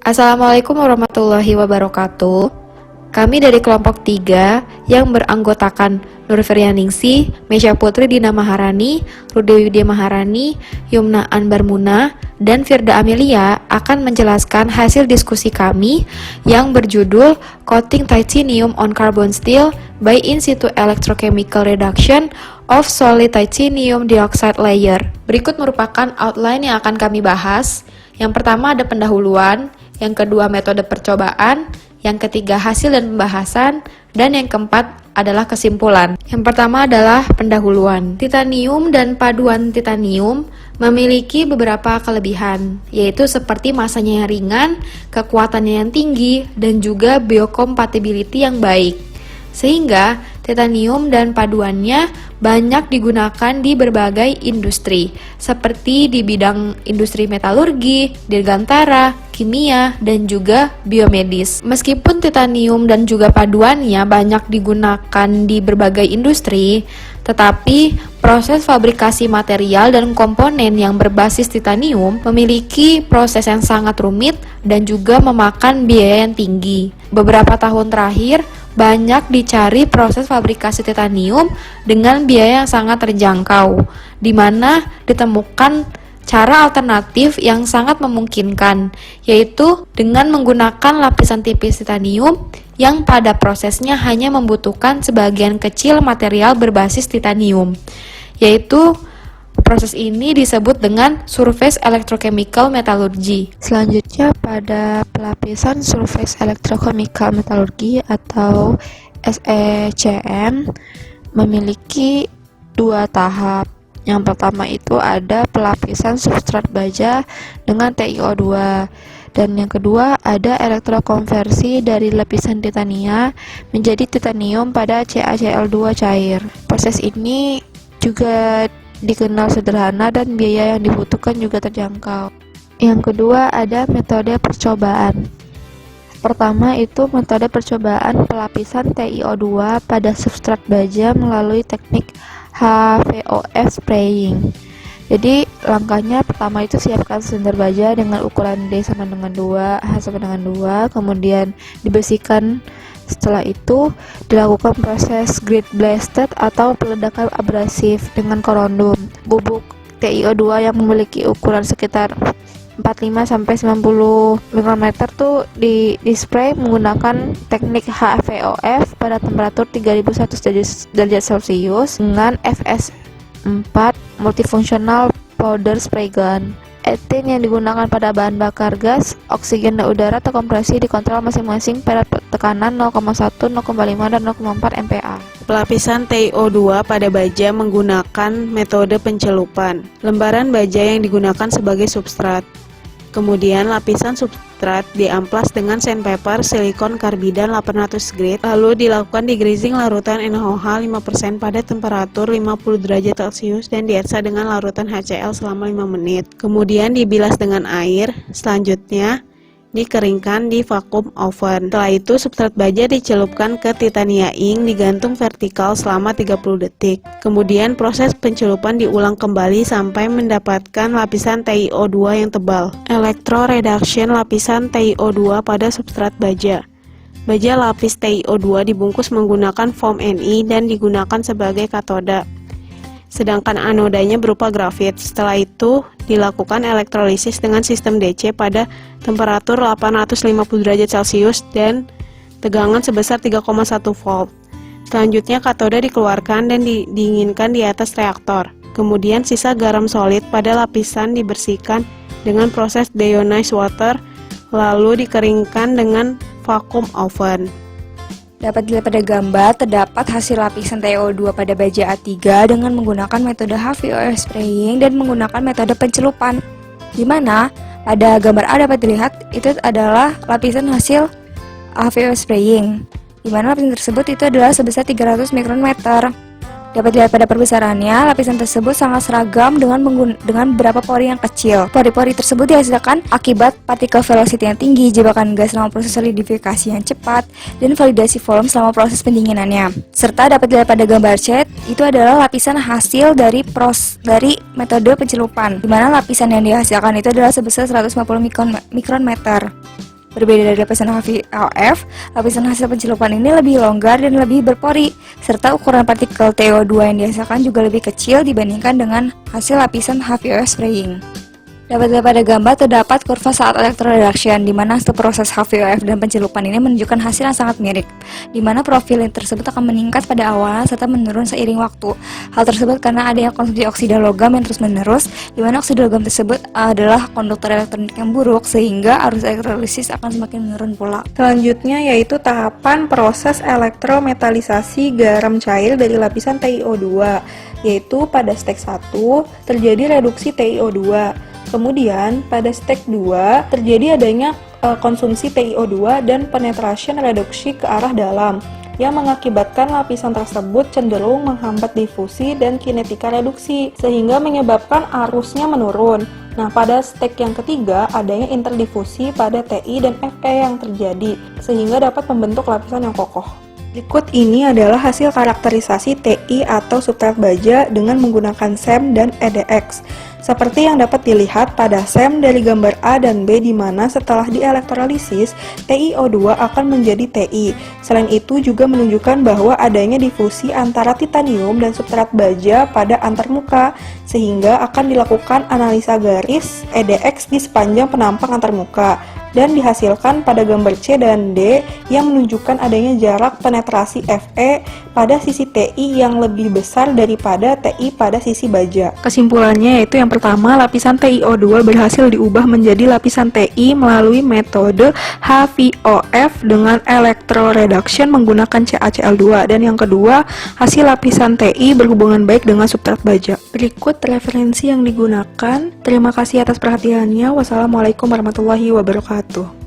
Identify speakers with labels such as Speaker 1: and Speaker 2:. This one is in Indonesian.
Speaker 1: Assalamualaikum warahmatullahi wabarakatuh. Kami dari kelompok 3 yang beranggotakan Nur Firyaningsih, Mesya Putri Dina Maharani, Rudewi Widya Maharani, Yumna Anbar Muna, dan Firda Amelia akan menjelaskan hasil diskusi kami yang berjudul Coating Titanium on Carbon Steel by In situ Electrochemical Reduction of Solid Titanium Dioxide Layer. Berikut merupakan outline yang akan kami bahas. Yang pertama ada pendahuluan, yang kedua metode percobaan, yang ketiga hasil dan pembahasan, dan yang keempat adalah kesimpulan. Yang pertama adalah pendahuluan. Titanium dan paduan titanium memiliki beberapa kelebihan, yaitu seperti masanya yang ringan, kekuatannya yang tinggi, dan juga biocompatibility yang baik. Sehingga titanium dan paduannya banyak digunakan di berbagai industri, seperti di bidang industri metalurgi, dirgantara, kimia, dan juga biomedis. Meskipun titanium dan juga paduannya banyak digunakan di berbagai industri, tetapi proses fabrikasi material dan komponen yang berbasis titanium memiliki proses yang sangat rumit dan juga memakan biaya yang tinggi. Beberapa tahun terakhir, banyak dicari proses fabrikasi titanium dengan biaya yang sangat terjangkau, di mana ditemukan cara alternatif yang sangat memungkinkan, yaitu dengan menggunakan lapisan tipis titanium yang pada prosesnya hanya membutuhkan sebagian kecil material berbasis titanium, yaitu proses ini disebut dengan surface electrochemical metallurgy. Selanjutnya pada pelapisan surface electrochemical metallurgy atau SECM memiliki dua tahap. Yang pertama itu ada pelapisan substrat baja dengan TiO2, dan yang kedua ada elektrokonversi dari lapisan titania menjadi titanium pada CaCl2 cair. Proses ini juga dikenal sederhana dan biaya yang dibutuhkan juga terjangkau. Yang kedua ada metode percobaan. Pertama itu metode percobaan pelapisan TiO2 pada substrat baja melalui teknik HVOF spraying. Jadi langkahnya pertama itu siapkan silinder baja dengan ukuran D sama dengan 2, H sama dengan 2, kemudian dibersihkan. Setelah itu dilakukan proses grid blasted atau peledakan abrasif dengan korondom. Bubuk TiO2 yang memiliki ukuran sekitar 45 sampai 90 mikrometer tuh di spray menggunakan teknik HVOF pada temperatur 3100 derajat Celcius dengan FS4 multifunctional powder spray gun. Etin yang digunakan pada bahan bakar gas, oksigen dan udara terkompresi dikontrol masing-masing pada tekanan 0,1, 0,5, dan 0,4 MPa.
Speaker 2: Pelapisan TiO2 pada baja menggunakan metode pencelupan. Lembaran baja yang digunakan sebagai substrat. Kemudian lapisan substrat diamplas dengan sandpaper silikon karbida 800 grade, lalu dilakukan degreasing larutan NaOH 5% pada temperatur 50 derajat Celcius dan dietsa dengan larutan HCl selama 5 menit. Kemudian dibilas dengan air, selanjutnya dikeringkan di vacuum oven. Setelah itu substrat baja dicelupkan ke titania ink digantung vertikal selama 30 detik. Kemudian proses pencelupan diulang kembali sampai mendapatkan lapisan TiO2 yang tebal. Electro reduction lapisan TiO2 pada substrat baja. Baja lapis TiO2 dibungkus menggunakan foam Ni dan digunakan sebagai katoda, sedangkan anodanya berupa grafit. Setelah itu dilakukan elektrolisis dengan sistem DC pada temperatur 850 derajat Celcius dan tegangan sebesar 3,1 volt. Selanjutnya katoda dikeluarkan dan didinginkan di atas reaktor. Kemudian sisa garam solid pada lapisan dibersihkan dengan proses deionized water, lalu dikeringkan dengan vacuum oven.
Speaker 3: Dapat dilihat pada gambar, terdapat hasil lapisan TiO2 pada baja A3 dengan menggunakan metode HVOF spraying dan menggunakan metode pencelupan. Di mana pada gambar A dapat dilihat itu adalah lapisan hasil HVOF spraying, di mana lapisan tersebut itu adalah sebesar 300 mikrometer. Dapat dilihat pada perbesarannya, lapisan tersebut sangat seragam dengan beberapa pori yang kecil. Pori-pori tersebut dihasilkan akibat partikel velocity yang tinggi, jebakan gas selama proses solidifikasi yang cepat, dan validasi volume selama proses pendinginannya. Serta dapat dilihat pada gambar C, itu adalah lapisan hasil dari metode pencelupan, di mana lapisan yang dihasilkan itu adalah sebesar 150 mikrometer. Berbeda dari lapisan HVOF, lapisan hasil pencelupan ini lebih longgar dan lebih berpori, serta ukuran partikel TiO2 yang dihasilkan juga lebih kecil dibandingkan dengan hasil lapisan HVOF spraying. Dapat dilihat pada gambar terdapat kurva saat electroreduction, di mana setelah proses HVOF dan pencelupan ini menunjukkan hasil yang sangat mirip, di mana profil tersebut akan meningkat pada awalnya serta menurun seiring waktu. Hal tersebut karena adanya konsumsi oksida logam yang terus menerus, di mana oksida logam tersebut adalah konduktor elektronik yang buruk, sehingga arus elektrolisis akan semakin menurun pula.
Speaker 4: Selanjutnya yaitu tahapan proses elektrometalisasi garam cair dari lapisan TiO2, yaitu pada step 1 terjadi reduksi TiO2. Kemudian pada step 2 terjadi adanya konsumsi TiO2 dan penetration reduksi ke arah dalam yang mengakibatkan lapisan tersebut cenderung menghambat difusi dan kinetika reduksi sehingga menyebabkan arusnya menurun. Nah, pada step yang ketiga adanya interdifusi pada Ti dan Fe yang terjadi sehingga dapat membentuk lapisan yang kokoh. Berikut ini adalah hasil karakterisasi Ti atau substrat baja dengan menggunakan SEM dan EDX. Seperti yang dapat dilihat pada SEM dari gambar A dan B, di mana setelah dielektrolisis, TiO2 akan menjadi Ti. Selain itu juga menunjukkan bahwa adanya difusi antara titanium dan substrat baja pada antarmuka, sehingga akan dilakukan analisa garis EDX di sepanjang penampang antarmuka. Dan dihasilkan pada gambar C dan D yang menunjukkan adanya jarak penetrasi Fe pada sisi Ti yang lebih besar daripada Ti pada sisi baja. Kesimpulannya yaitu yang pertama, lapisan TiO2 berhasil diubah menjadi lapisan Ti melalui metode HVOF dengan electroreduction menggunakan CaCl2, dan yang kedua, hasil lapisan Ti berhubungan baik dengan substrat baja. Berikut referensi yang digunakan. Terima kasih atas perhatiannya. Wassalamualaikum warahmatullahi wabarakatuh.